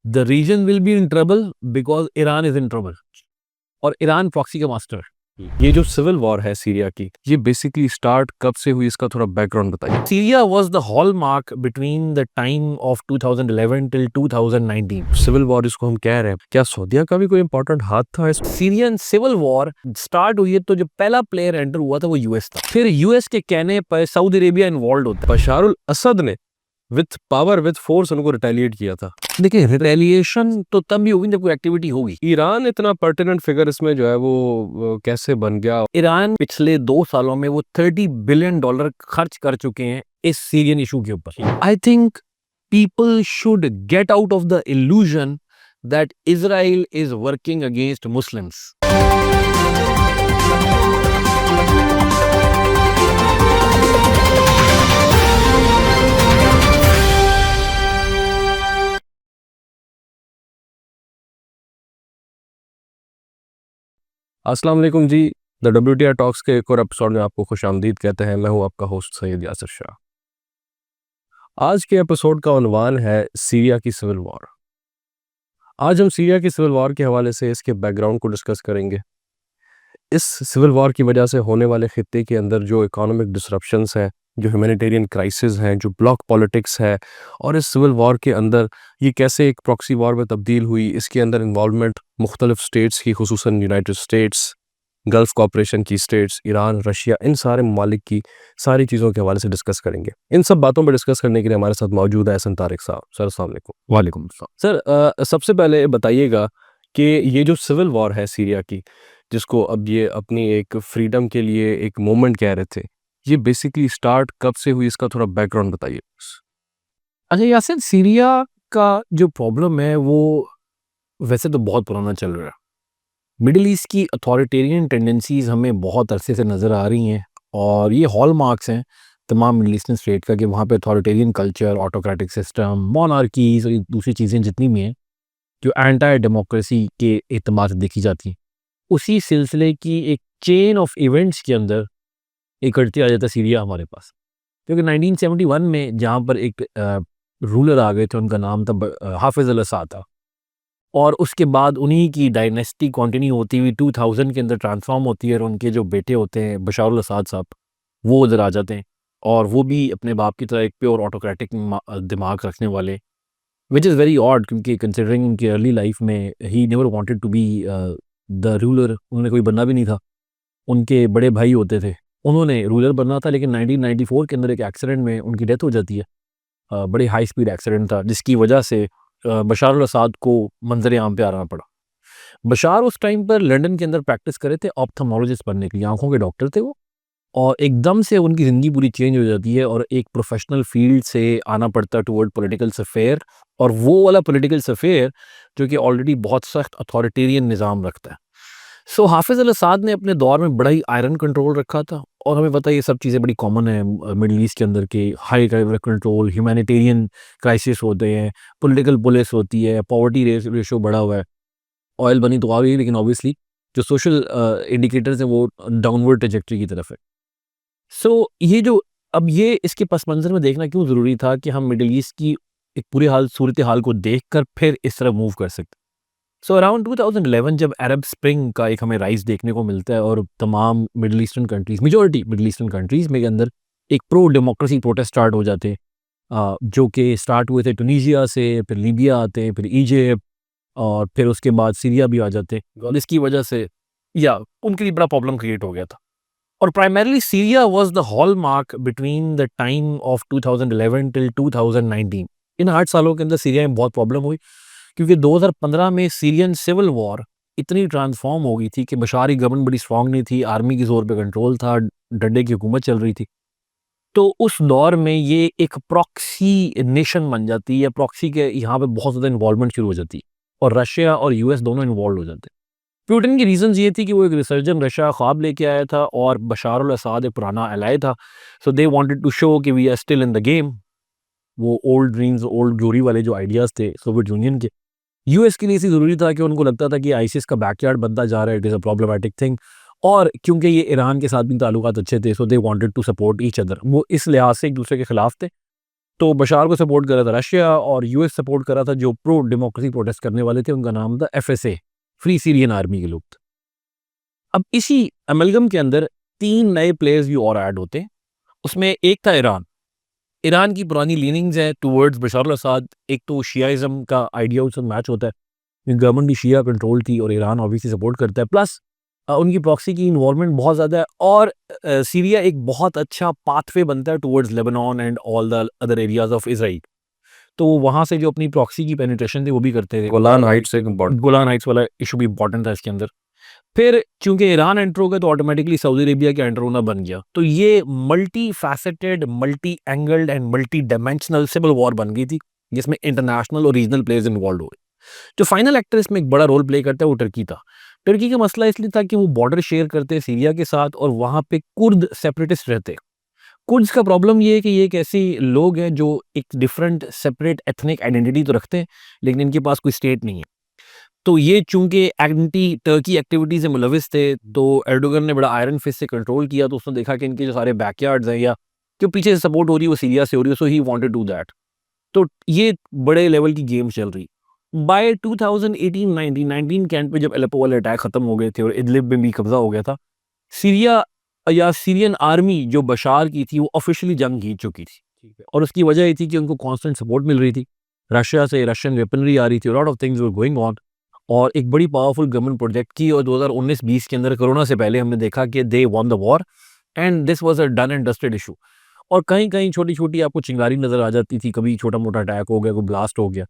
The region will be in trouble because Iran is in trouble. और Iran proxy का master है। ये जो सिविल वॉर है सीरिया की, ये बेसिकली स्टार्ट कब से हुई, इसका थोड़ा बैकग्राउंड बताइए। Syria was the hallmark between the time of 2011 till 2019. Civil war इसको हम कह रहे हैं, क्या सऊदीया का भी कोई इंपॉर्टेंट हाथ था इस? सीरियन सिविल वॉर स्टार्ट हुई है तो जो पहला प्लेयर एंटर हुआ था वो यूएस था। फिर यूएस के कहने पर सऊदी अरेबिया इन्वॉल्व होता है। बशारुल असद ने विथ पावर विथ फोर्स उनको रिटेलिएट किया था। देखिए रिटेलिएशन तो तब भी होगी जब कोई एक्टिविटी होगी। ईरान इतना पर्टिनेंट फिगर इसमें जो है वो कैसे बन गया? ईरान पिछले 2 सालों में वो $30 बिलियन खर्च कर चुके हैं इस सीरियन इशू के ऊपर। I think people should get out of the illusion that Israel is working against Muslims. अस्सलाम वालेकुम जी, द WTR टॉक्स के एक और एपिसोड में आपको खुशामदीद कहते हैं। मैं हूं आपका होस्ट सैयद यासिर शाह। आज के एपिसोड का उन्वान है सीरिया की सिविल वॉर। आज हम सीरिया की सिविल वॉर के हवाले से इसके बैकग्राउंड को डिस्कस करेंगे। इस सिविल वॉर की वजह से होने वाले खित्ते के अंदर जो इकोनॉमिक डिसरप्शंस हैं, जो ह्यूमैनिटेरियन क्राइसिस हैं, जो ब्लॉक पॉलिटिक्स है, और इस सिविल वॉर के अंदर ये कैसे एक प्रॉक्सी वॉर में तब्दील हुई, इसके अंदर इन्वॉल्वमेंट मुख्तलिफ स्टेट्स की, खुसूसन यूनाइटेड स्टेट्स, गल्फ़ कॉपरेशन की स्टेट्स, ईरान, रशिया, इन सारे ममालिक की सारी चीज़ों के हवाले से डिस्कस करेंगे। इन सब बातों पर डिस्कस करने के लिए हमारे साथ मौजूद है एहसन तारिक साहब। सर अस्सलाम वालेकुम। वालेकुम अस्सलाम। सर, सबसे पहले बताइएगा कि ये जो सिविल वॉर है सीरिया की, जिसको अब ये अपनी एक फ्रीडम के लिए एक मूवमेंट कह रहे थे, ये बेसिकली स्टार्ट कब से हुई, इसका थोड़ा बैकग्राउंड बताइए। अच्छा यासिन, सीरिया का जो प्रॉब्लम है वो वैसे तो बहुत पुराना चल रहा है। मिडिल ईस्ट की अथॉरिटेरियन टेंडेंसीज हमें बहुत अरसे से नज़र आ रही हैं और ये हॉलमार्क्स हैं तमाम मिडिल ईस्टर्न स्टेट का कि वहाँ पे authoritarian culture, autocratic system, monarchies और दूसरी चीज़ें जितनी भी हैं जो एंटी डेमोक्रेसी के एतबार से देखी जाती हैं, उसी सिलसिले की एक चेन ऑफ इवेंट्स के अंदर इकड़ते आ जाता है सीरिया हमारे पास। क्योंकि 1971 में जहाँ पर एक रूलर आ गए थे, उनका नाम था हाफिज़ अल असाद था, और उसके बाद उन्हीं की डायनेस्टी कंटिन्यू होती हुई 2000 के अंदर ट्रांसफॉर्म होती है और उनके जो बेटे होते हैं बशार अल असाद साहब, वो उधर आ जाते हैं और वो भी अपने बाप की तरह एक प्योर ऑटोक्रेटिक दिमाग रखने वाले, विच इज़ वेरी ऑड क्योंकि कंसिडरिंग उनकी अर्ली लाइफ में ही never wanted to be the ruler. उन्होंने कोई बनना भी नहीं था, उनके बड़े भाई होते थे, उन्होंने रूलर बनना था, लेकिन 1994 के अंदर एक एक्सीडेंट में उनकी डेथ हो जाती है। बड़ी हाई स्पीड एक्सीडेंट था जिसकी वजह से बशार अल असाद को मंजर आम पे आना पड़ा। बशार उस टाइम पर लंदन के अंदर प्रैक्टिस करे थे ऑप्थेल्मोलॉजिस्ट बनने के लिए, आंखों के डॉक्टर थे वो, और एकदम से उनकी ज़िंदगी पूरी चेंज हो जाती है और एक प्रोफेशनल फील्ड से आना पड़ता है टुवर्ड पॉलिटिकल अफेयर, और वो वाला पॉलिटिकल अफेयर जो कि ऑलरेडी बहुत सख्त अथॉरिटेरियन निज़ाम रखता है। सो हाफिज़ अल असाद ने अपने दौर में बड़ा ही आयरन कंट्रोल रखा था, और हमें पता है ये सब चीज़ें बड़ी कॉमन है मिडल ईस्ट के अंदर के high level control, humanitarian crisis होते हैं, पॉलिटिकल पुलिस होती है, पॉवर्टी रेशो बढ़ा हुआ है, ऑयल बनी तो आ गई लेकिन ऑब्वियसली जो सोशल इंडिकेटर्स हैं वो डाउनवर्ड ट्रैजेक्टरी की तरफ है। सो ये जो अब ये इसके पस मंज़र में देखना क्यों ज़रूरी था कि हम मिडल ईस्ट की एक पूरे हाल सूरत हाल को देख कर फिर इस तरफ मूव कर सकते। सो अराउंड 2011 जब अरब स्प्रिंग का एक हमें राइज देखने को मिलता है और तमाम middle eastern countries, majority middle eastern countries में के अंदर एक प्रो डेमोक्रेसी प्रोटेस्ट स्टार्ट हो जाते हैं, जो कि स्टार्ट हुए थे टुनीशिया से, फिर लीबिया आते हैं, फिर इजिप्ट, और फिर उसके बाद सीरिया भी आ जाते हैं, और इसकी वजह से या उनके लिए बड़ा प्रॉब्लम क्रिएट हो गया था। और primarily Syria was the hallmark between the time of 2011 till 2019। इन 8 सालों के अंदर सीरिया में बहुत प्रॉब्लम हुई क्योंकि 2015 में सीरियन सिविल वॉर इतनी ट्रांसफॉर्म हो गई थी कि बशार की गवर्नमेंट बड़ी स्ट्रांग नहीं थी, आर्मी की जोर पे कंट्रोल था, डंडे की हुकूमत चल रही थी। तो उस दौर में ये एक प्रॉक्सी नेशन बन जाती है, प्रॉक्सी के यहाँ पे बहुत ज़्यादा इन्वॉल्वमेंट शुरू हो जाती है और रशिया और यूएस दोनों इन्वॉल्व हो जाते हैं। पुतिन की रीजंस ये थी कि वो एक रिसर्जन रशिया ख्वाब लेके आया था और बशार अल असाद एक पुराना एलाय था, so they wanted to show कि we are still in the game. वो ओल्ड ड्रीम्स, ओल्ड ग्लोरी वाले जो आइडियाज़ थे सोवियत यूनियन के, यूएस के लिए इसी ज़रूरी था कि उनको लगता था कि आईसिस का बैकयार्ड बनता जा रहा है, it is a problematic thing, और क्योंकि ये ईरान के साथ भी ताल्लुकात अच्छे थे, so they wanted to support each other. वो इस लिहाज से एक दूसरे के खिलाफ थे। तो बशार को सपोर्ट कर रहा था रशिया और यूएस सपोर्ट कर रहा था जो प्रो डेमोक्रेसी प्रोटेस्ट करने वाले थे, उनका नाम था एफएसए, फ्री सीरियन आर्मी के लोग थे। अब इसी अमलगम के अंदर 3 नए प्लेयर्स भी और ऐड होते हैं। उसमें एक था ईरान। ईरान की पुरानी लीनिंग्स है टुवर्ड्स बशर अल-असाद। एक तो शियाइज़्म का आइडिया उससे मैच होता है, गवर्नमेंट भी शिया कंट्रोल थी और ईरान ऑब्वियसली सपोर्ट करता है। प्लस उनकी प्रॉक्सी की इन्वॉल्वमेंट बहुत ज़्यादा है और सीरिया एक बहुत अच्छा पाथवे बनता है towards Lebanon and all the other areas of Israel. तो वहाँ से जो अपनी प्रॉक्सी की पेनिट्रेशन थी वो भी करते थे। गोलान हाइट्स एक इम्पॉर्टेंट गोलान हाइट्स वाला इशू भी इम्पोर्टेंट था इसके अंदर। फिर चूंकि ईरान एंटर हो गया तो ऑटोमेटिकली सऊदी अरेबिया का एंटर होना बन गया। तो ये multi faceted, multi angled and multi dimensional civil war बन गई थी, जिसमें इंटरनेशनल और रीजनल प्लेयर्स इन्वॉल्व हुए। जो फाइनल एक्टर इसमें एक बड़ा रोल प्ले करता है वो टर्की था। टर्की का मसला इसलिए था कि वो बॉर्डर शेयर करते सीरिया के साथ और वहाँ पे कुर्द सेपरेटिस्ट रहते। कुर्द्स का प्रॉब्लम ये है कि ये एक ऐसे लोग हैं जो एक डिफरेंट सेपरेट एथनिक आइडेंटिटी तो रखते हैं, लेकिन इनके पास कोई स्टेट नहीं है। तो ये चूंकि एंटी टर्की एक्टिविटीज में मुलविस थे, तो एर्डोगन ने बड़ा आयरन फिस्ट से कंट्रोल किया। तो उसने देखा कि इनके जो सारे बैकयार्ड्स हैं या जो पीछे से सपोर्ट हो रही है वो सीरिया से हो रही है, सो ही वांटेड टू दैट। तो ये बड़े लेवल की गेम चल रही। बाय 2018-19 के एंड पे जब एलेप्पो वाले अटैक खत्म हो गए थे और इदलिब में भी कब्जा हो गया था, सीरिया या सीरियन आर्मी जो बशार की थी वो ऑफिशियली जंग जीत चुकी थी। ठीक है। और उसकी वजह ये थी कि उनको कांस्टेंट सपोर्ट मिल रही थी, रशिया से रशियन वेपनरी आ रही थी, lot of things were going on और एक बड़ी पावरफुल गवर्नमेंट प्रोजेक्ट की। और 2019-20 के अंदर कोरोना से पहले हमने देखा कि they won the war and this was a done and dusted issue. और कहीं कहीं छोटी छोटी आपको चिंगारी नजर आ जाती थी, कभी छोटा मोटा अटैक हो गया, कोई ब्लास्ट हो गया,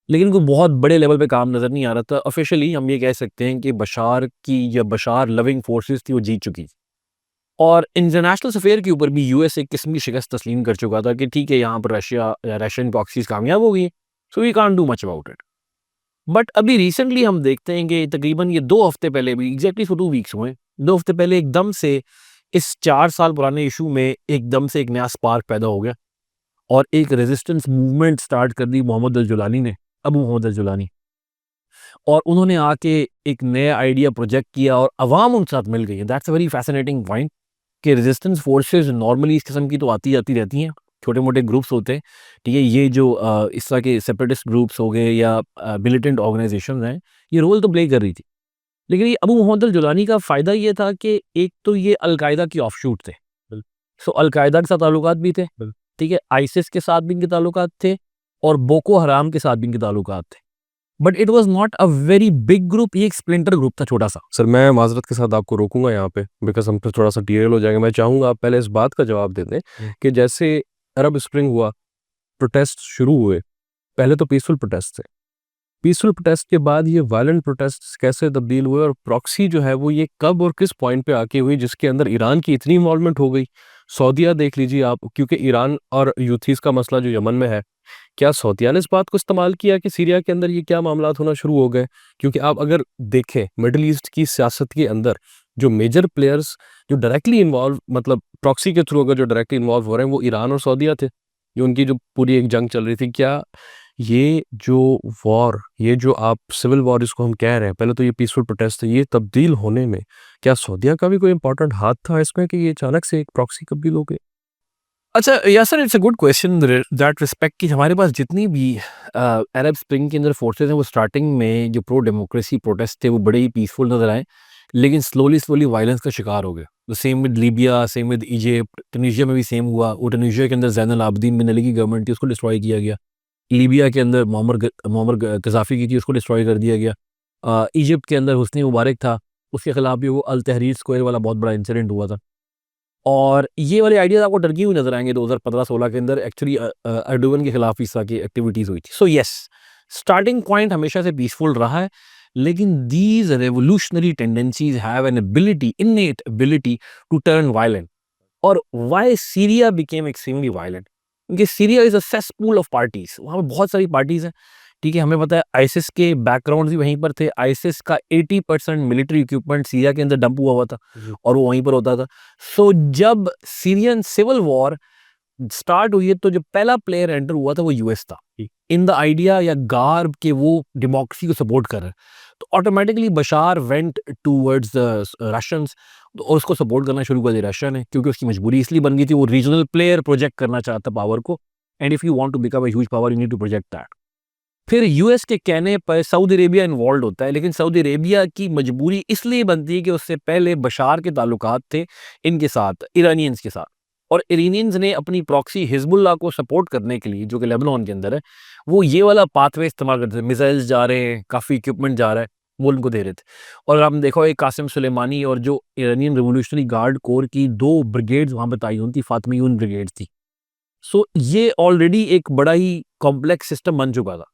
लेकिन कोई बहुत बड़े लेवल पे काम नजर नहीं आ रहा था। ऑफिशियली हम ये कह सकते हैं कि बशार की या बशार लविंग फोर्सेस थी वो जीत चुकी थी। और इंटरनेशनल अफेयर के ऊपर भी यूएस एक किस्म की शिकस्त तस्लीम कर चुका था कि ठीक है, यहाँ पर रशिया या रशियन प्रॉक्सीज कामयाब हो गई, so we can't do much about it. But अभी रिसेंटली हम देखते हैं कि तकरीबन ये 2 हफ्ते पहले भी एग्जैक्टली 2 वीक्स हुए, 2 हफ्ते पहले एकदम से इस 4 साल पुराने इशू में एकदम से एक नया स्पार्क पैदा हो गया और एक रेजिस्टेंस मूवमेंट स्टार्ट कर दी मोहम्मद अल जुलानी ने, अबू मोहम्मद अल जुलानी। और उन्होंने आके एक नया आइडिया प्रोजेक्ट किया और अवाम उनके साथ मिल गई है। That's a very fascinating point कि रेजिस्टेंस फोर्सेस नॉर्मली इस किस्म की तो आती जाती रहती हैं, छोटे-मोटे ग्रुप्स होते हैं, ठीक है? ये जो इस तरह के सेपरेटिस्ट ग्रुप्स हो गए या मिलिटेंट ऑर्गेनाइजेशंस हैं, ये रोल तो प्ले कर रही थी। लेकिन ये अबू मोहम्मद अल जुलानी का फ़ायदा ये था कि एक तो ये अल-कायदा की ऑफशूट थे। बिल सो अल-कायदा के साथ ताल्लुकात भी थे, बिल ठीक है? आईसिस के साथ भी इनके ताल्लुकात थे और बोको हराम के साथ भी इनके ताल्लुकात थे। But it was not a very big group, ये एक स्प्लिंटर ग्रुप था छोटा-सा। सर, मैं माज़रत के साथ आपको रोकूँगा यहाँ पे बिकॉज़ हम फिर थोड़ा-सा डिरेल हो जाएँगे। मैं चाहूँगा आप पहले इस बात का जवाब दे दें कि जैसे अरब स्प्रिंग हुआ, प्रोटेस्ट शुरू हुए, पहले तो पीसफुल प्रोटेस्ट थे। पीसफुल प्रोटेस्ट के बाद ये वायलेंट प्रोटेस्ट्स कैसे तब्दील हुए और प्रॉक्सी जो है वो ये कब और किस पॉइंट पे आके हुई जिसके अंदर ईरान की इतनी इन्वॉल्वमेंट हो गई। सऊदीया देख लीजिए आप, क्योंकि ईरान और यूथीस का मसला जो यमन में है, क्या सऊदीया ने इस बात को इस्तेमाल किया कि सीरिया के अंदर ये क्या मामलात होना शुरू हो गए? क्योंकि आप अगर देखें मिडल ईस्ट की सियासत के अंदर जो मेजर प्लेयर्स जो डायरेक्टली इन्वॉल्व मतलब प्रॉक्सी के थ्रू अगर जो डायरेक्टली इन्वॉल्व हो रहे हैं वो ईरान और सऊदीया थे। जो उनकी जो पूरी एक जंग चल रही थी, क्या ये जो वॉर, ये जो आप सिविल वॉर इसको हम कह रहे हैं, पहले तो ये पीसफुल प्रोटेस्ट थे, ये तब्दील होने में क्या सऊदीया का भी कोई इंपॉर्टेंट हाथ था इसमें कि ये अचानक से एक प्रॉक्सी तब्दील हो गई? अच्छा Yasir, it's a good question that respect कि हमारे पास जितनी भी अरब स्प्रिंग के अंदर फोर्सेस हैं वो स्टार्टिंग में जो प्रो डेमोक्रेसी प्रोटेस्ट थे वो बड़े ही पीसफुल नजर आए, लेकिन स्लोली स्लोली वायलेंस का शिकार हो गए। The same with Libya, same with Egypt, Tunisia में भी सेम हुआ। वो ट्यूनीशिया के अंदर ज़ैनुल आबिदीन बिन अली की गवर्नमेंट थी, उसको डिस्ट्रॉय किया गया। लीबिया के अंदर मोअम्मर गद्दाफी की थी, उसको डिस्ट्रॉय कर दिया गया। इजिप्ट के अंदर हुस्नी मुबारक था, उसके खिलाफ भी वो अल तहरीर स्क्वायर वाला बहुत बड़ा इंसिडेंट हुआ था। और ये वाले आइडियाज़ आपको टर्की में नज़र आएँगे 2015-16 के अंदर। एक्चुअली एर्डोगन के खिलाफ इस तरह की एक्टिविटीज़ हुई थी। सो येस, स्टार्टिंग पॉइंट हमेशा से पीसफुल रहा है, लेकिन these revolutionary tendencies have an ability, innate ability to turn violent. और why Syria became extremely violent? क्योंकि Syria is a cesspool of parties, वहाँ पे बहुत सारी पार्टीज़ हैं, ठीक है? हमें पता है आईसिस के बैकग्राउंड्स भी वहीं पर थे। आईसिस का 80% मिलिट्री इक्विपमेंट सीरिया के अंदर डंप हुआ था और वो वहीं पर होता था। सो जब सीरियन सिविल वॉर स्टार्ट हुई है तो जो पहला प्लेयर एंटर हुआ था वो यूएस था, इन द आइडिया या गार्ब के वो डेमोक्रेसी को सपोर्ट कर रहे हैं। तो automatically बशार went towards the Russians और उसको सपोर्ट करना शुरू कर दिया रशिया ने, क्योंकि उसकी मजबूरी इसलिए बन गई थी, वो रीजनल प्लेयर प्रोजेक्ट करना चाहता पावर को। And if you want to become a huge power you need to project that. फिर यूएस के कहने पर सऊदी अरेबिया इन्वॉल्व होता है, लेकिन सऊदी अरेबिया की मजबूरी इसलिए बनती है कि उससे पहले बशार के ताल्लुकात थे इनके साथ, इरानियंस के साथ, और इरानियंस ने अपनी प्रॉक्सी हिजबुल्लाह को सपोर्ट करने के लिए, जो कि लेबनान के अंदर है, वो ये वाला पाथवे इस्तेमाल करते थे। मिसाइल्स जा रहे हैं, काफ़ी इक्विपमेंट जा रहा है, वो उनको दे रहे थे। और हम देखो एक कासिम सुलेमानी और जो इरानियन रिवोल्यूशनरी गार्ड कोर की 2 ब्रिगेड्स वहाँ पे तैनात थी, फातिमियून ब्रिगेड थी। सो ये ऑलरेडी एक बड़ा ही कॉम्प्लेक्स सिस्टम बन चुका था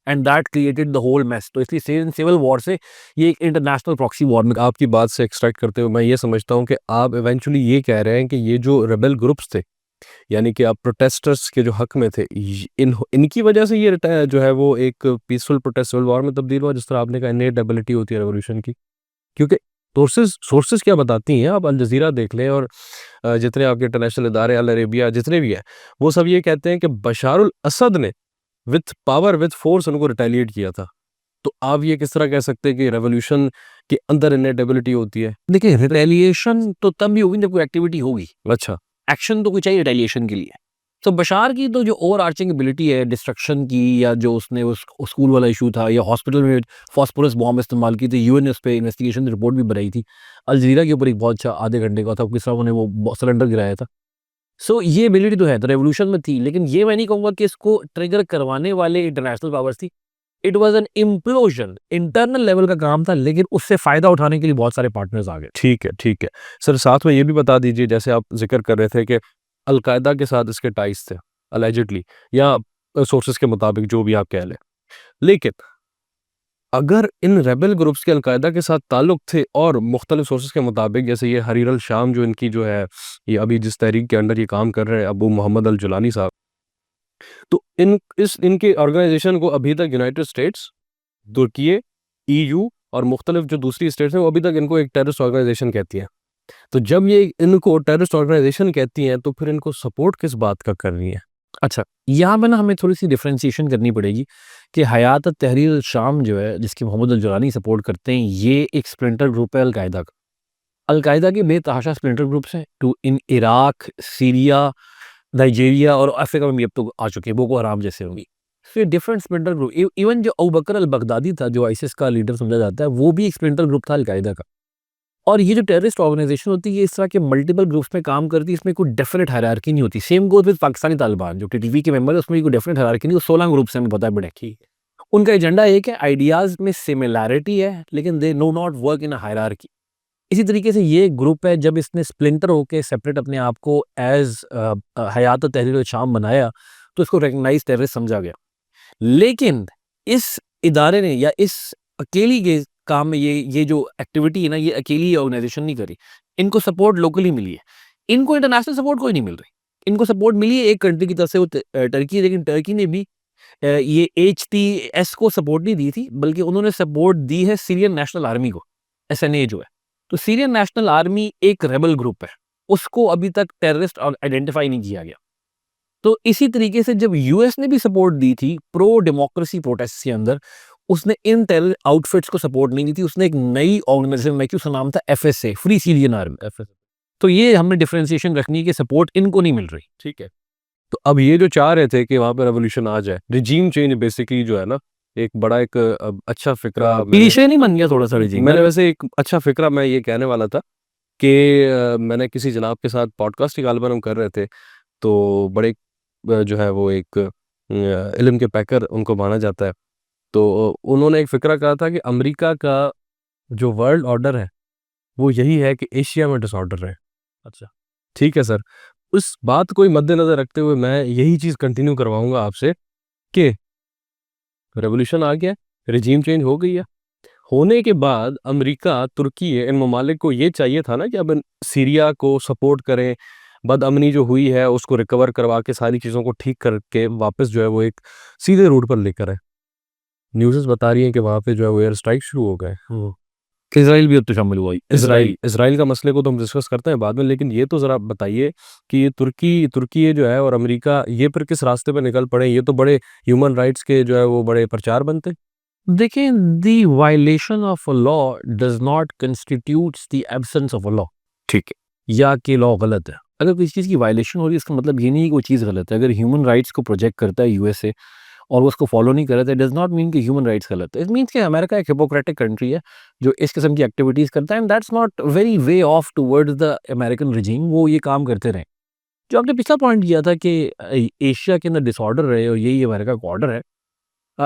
and that created the whole mess. तो इसलिए सिविल वॉर से ये एक इंटरनेशनल प्रॉक्सी वॉर में आपकी बात से एक्सट्रैक्ट करते हुए मैं ये समझता हूँ कि आप इवेंचुअली ये कह रहे हैं कि ये जो रेबेल ग्रुप्स थे, यानी कि आप प्रोटेस्टर्स के जो हक में थे, इनकी वजह से ये जो है वो एक पीसफुल प्रोटेस्ट सिविल वॉर में तब्दील हुआ, जिस तरह आपने कहा इनेट एबिलिटी होती है रेवोल्यूशन की। क्योंकि सोर्सेज क्या बताती हैं, आप अल जज़ीरा देख लें और जितने आपके इंटरनेशनल इदारे, अल अरेबिया जितने भी हैं, वो सब ये कहते हैं कि बशारुल असद ने विथ पावर विथ फोर्स उनको रिटेलिएट किया था। तो आप ये किस तरह कह सकते हैं कि रेवोल्यूशन के अंदर इनेट एबिलिटी होती है? देखिए, रिटेलिएशन तो तब भी होगी जब कोई एक्टिविटी होगी, अच्छा, एक्शन तो कोई चाहिए रिटेलिएशन के लिए। तो बशार की तो जो ओवर आर्चिंग एबिलिटी है डिस्ट्रक्शन की, या जो उसने उस स्कूल वाला इशू था, या हॉस्पिटल में फास्फोरस बॉम्ब इस्तेमाल की थी, यूएन ने उस पे इन्वेस्टिगेशन रिपोर्ट भी बनाई थी। अल जज़ीरा के ऊपर एक बहुत अच्छा आधे घंटे का था, किस तरह उन्होंने वो सिलेंडर गिराया था। सो ये एबिलिटी तो है, तो रेवोल्यूशन में थी, लेकिन ये मैं नहीं कहूँगा कि इसको ट्रिगर करवाने वाले इंटरनेशनल पावर्स थी। It was an implosion, internal level का काम था, लेकिन उससे फ़ायदा उठाने के लिए बहुत सारे पार्टनर्स आ गए। ठीक है, ठीक है। सर साथ में ये भी बता दीजिए, जैसे आप ज़िक्र कर रहे थे कि अल-कायदा के साथ इसके टाइज़ थे, अलिजिडली, या सोर्सेज़ के मुताबिक जो भी आप कह लें। लेकिन अगर इन रेबेल ग्रुप्स के अल-कायदा के साथ ताल्लुक थे और मुख्तलिफ सोर्सेज़ के मुताबिक, जैसे ये हरीर अल-शाम जो इनकी जो है, ये अभी जिस तहरीक के अंडर ये काम कर रहे हैं अबू मोहम्मद अल-जुलानी साहब, तो इनके ऑर्गेनाइज़ेशन को अभी तक यूनाइटेड स्टेट्स, तुर्की, ईयू और मुख्तलिफ जो दूसरी स्टेट्स हैं, वो अभी तक इनको एक टेररिस्ट ऑर्गेनाइज़ेशन कहती हैं। तो जब ये इनको टेररिस्ट ऑर्गेनाइज़ेशन कहती हैं, तो फिर इनको सपोर्ट किस बात का कर रही हैं? अच्छा, यहाँ पे ना हमें थोड़ी-सी डिफरेंशिएशन करनी पड़ेगी कि हयात तहरीर शाम जो है, जिसकी मोहम्मद अल-जुलानी सपोर्ट करते हैं, ये एक स्प्लिंटर ग्रुप है अल-कायदा का। अल-कायदा के बेतहाशा स्प्लिंटर ग्रुप्स हैं too in Iraq, Syria, Nigeria और अफ्रीका में भी अब तो आ चुके हैं, बोको हराम जैसे होंगी। सो ये डिफरेंट स्प्लिंटर ग्रुप, इवन जो अबू बकर अल-बगदादी था, जो आईसिस का लीडर समझा जाता है, वो भी एक स्प्लिंटर ग्रुप था अल-कायदा का। और ये जो टेररिस्ट ऑर्गेनाइजेशन होती है, ये इस तरह के मल्टीपल ग्रुप्स में काम करती है, इसमें कोई डेफिनेट हायरार्की नहीं होती। Same goes with Pakistani Taliban, जो टीटीपी के मेंबर है, उसमें कोई डेफिनेट हायरार्की नहीं, वो 16 ग्रुप्स हैं, हमें पता है बड़े ठीक। उनका एजेंडा एक है, आइडियाज़ में सिमिलैरिटी है, लेकिन they know not work in a hierarchy. इसी तरीके से ये ग्रुप है, जब इसने स्प्लिंटर होके सेपरेट अपने आप को एज़ हयात तहरीर शाम बनाया, तो इसको रिकॉग्नाइज़ टेररिस्ट समझा गया। लेकिन इस इदारे ने, या इस अकेली के काम में, ये जो एक्टिविटी है ना, ये अकेली ऑर्गेनाइजेशन नहीं करी। इनको सपोर्ट लोकली मिली है। इनको इंटरनेशनल सपोर्ट कोई नहीं मिल रही। इनको सपोर्ट मिली है एक कंट्री की तरफ से, वो टर्की, लेकिन टर्की ने भी ये एचटीएस को सपोर्ट नहीं दी थी, बल्कि उन्होंने सपोर्ट दी है सीरियन नेशनल आर्मी को, एसएनए जो है। तो सीरियन नेशनल आर्मी एक रेबल ग्रुप है, उसको अभी तक टेररिस्ट आइडेंटिफाई नहीं किया गया। तो इसी तरीके से जब यूएस ने भी सपोर्ट दी थी प्रो डेमोक्रेसी प्रोटेस्ट के अंदर, उसने इन टेरर आउटफिट्स को सपोर्ट नहीं दी थी, उसने एक नई ऑर्गेनाइजेशन बनाई थी, उसका नाम था FSA, free Syrian army, FSA. तो ये हमने डिफरेंशिएशन रखनी है कि सपोर्ट इनको नहीं मिल रही। ठीक है। तो अब ये जो चाह रहे थे कि वहाँ पे रेवोल्यूशन आ जाए, रिजीम चेंज बेसिकली जो है ना, एक बड़ा एक अच्छा फ़िक्रा क्लीशे नहीं बन गया थोड़ा सा रिजीम? मैंने वैसे एक अच्छा फ़िक्रा मैं ये कहने वाला था कि मैंने किसी जनाब के साथ पॉडकास्ट ही गालिबन हम कर रहे थे, तो बड़े जो है वो एक इल्म के पैकर उनको माना जाता है। तो उन्होंने एक फ़िक्रा कहा था कि अमेरिका का जो वर्ल्ड ऑर्डर है, वो यही है कि एशिया में डिसऑर्डर रहे। अच्छा। ठीक है सर। उस बात को ही मद्देनज़र रखते हुए मैं यही चीज़ कंटिन्यू करवाऊँगा आपसे कि रेवोल्यूशन आ गया, रिजीम चेंज हो गई है। होने के बाद अमेरिका, तुर्की, इन ममालिक को ये चाहिए था ना कि अब सीरिया को सपोर्ट करें, बदअमनी जो हुई है उसको रिकवर करवा के सारी चीज़ों को ठीक करके वापस जो है वो एक सीधे रूट पर लेकर आए। न्यूज़ेस बता रही हैं कि वहाँ पे जो है वो एयर स्ट्राइक शुरू हो गए। इसराइल भी अब तो शामिल हुआ ही। इज़राइल का मसले को तो हम डिस्कस करते हैं बाद में, लेकिन ये तो ज़रा बताइए कि ये तुर्की ये जो है और अमेरिका, ये फिर किस रास्ते पे निकल पड़े? ये तो बड़े ह्यूमन राइट्स के जो है वो बड़े प्रचार बनते। देखिए, the violation of a law does not constitutes the absence of a law. ठीक है। या कि लॉ गलत है। अगर किसी चीज़ की वायलेशन हो रही है इसका मतलब ये नहीं है कि वो चीज़ गलत है। अगर ह्यूमन राइट्स को प्रोजेक्ट करता है यूएसए और वो उसको फॉलो नहीं कर रहा है, डज़ नॉट मीन कि ह्यूमन राइट्स गलत है। इट मीन्स कि अमेरिका एक हिपोक्रेटिक कंट्री है जो इस किस्म की एक्टिविटीज़ करता है, and that's not very way of towards the American regime. वो ये काम करते रहें। जो आपने पिछला पॉइंट किया था कि एशिया के अंदर डिसऑर्डर रहे और यही अमेरिका का ऑर्डर है,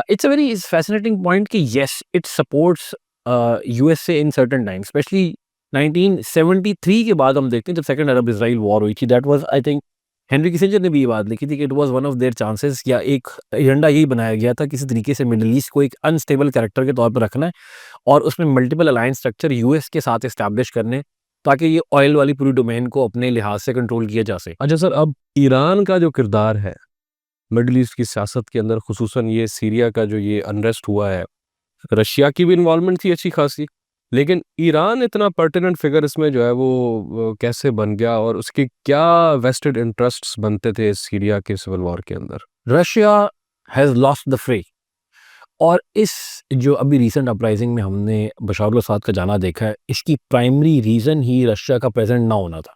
it's a very fascinating point कि yes it supports USA in certain time, especially 1973 के बाद हम देखते हैं जब सेकंड अरब इसराइल वॉर हुई थी। That was I think Henry Kissinger ने भी ये बात लिखी थी कि it was one of their chances, या एक एजेंडा यही बनाया गया था किसी तरीके से मिडल ईस्ट को एक अनस्टेबल कैरेक्टर के तौर पर रखना है और उसमें मल्टीपल अलायंस स्ट्रक्चर यूएस के साथ इस्टेब्लिश करने, ताकि ये ऑयल वाली पूरी डोमेन को अपने लिहाज से कंट्रोल किया जा सके। अच्छा सर, अब ईरान का जो किरदार है मिडल ईस्ट की सियासत के अंदर, खुसूसन ये सीरिया का जो ये अनरेस्ट हुआ है, रशिया की भी इन्वॉल्वमेंट थी अच्छी खासी, लेकिन ईरान इतना पर्टिनेंट फिगर इसमें जो है वो कैसे बन गया और उसके क्या वेस्टेड इंटरेस्ट्स बनते थे इस सीरिया के सिविल वॉर के अंदर? रशिया हैज़ लॉस्ट द फ्रे। और इस जो अभी रीसेंट अपराइजिंग में हमने बशार अल असद का जाना देखा है, इसकी प्राइमरी रीज़न ही रशिया का प्रेजेंट ना होना था।